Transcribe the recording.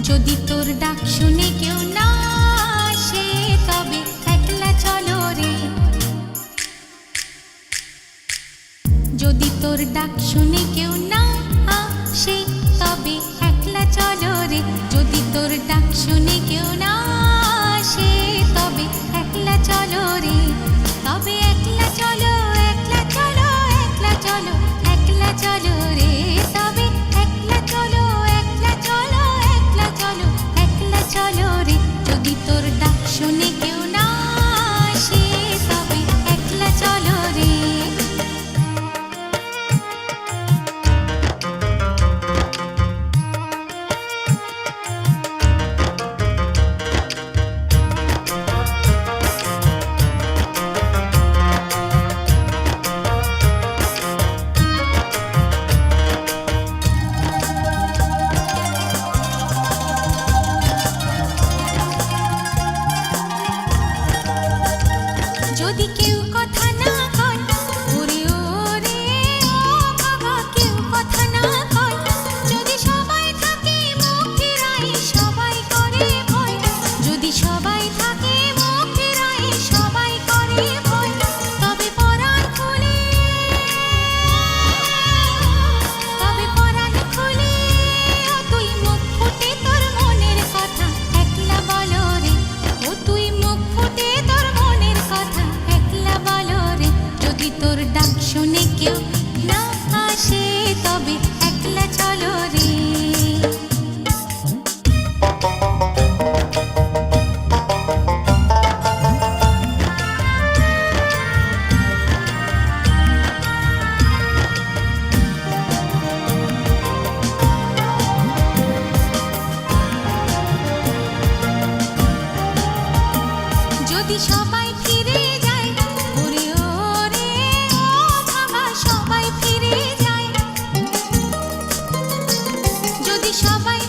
যদি তোর ডাক শুনে কেউ না আসে তবে একলা চলো রে। যদি তোর ডাক শুনে কেউ না আসে তবে একলা চলো রে। যদি তোর ডাক শুনে কেউ না আসে তবে একলা চলো রে। তবে একলা চলো, একলা চলো, একলা চলো, একলা চলো রে। তবে একলা চলো, একলা চলো, একলা চলো, একলা চলো রে। যদি তোর ডাক শুনে কেউ না আসে তবে একলা চলো রে। যদি কেউ কথা না কয় ওরে ওরে ও বাবা, কেউ কথা না কয়। যদি সবাই থাকে মুখ ফিরাই সবাই করে ভয়। যদি সবাই থাকে মুখ ফিরাই সবাই করে ভয়। তবে পরাণ খুলে, তবে পরাণ খুলে ও তুই মুখ ফুটে তোর মনের কথা একলা বলো রে। ও তুই মুখ ফুটে তোর মনের কথা একলা বলো রে। যদি তোর ডাক শুনে কেউ না আসে তবে একলা চলো রে। যদি সবাই ফিরে যায় ওরে ওরে ও বাবা, সবাই ফিরে যায়। যদি সবাই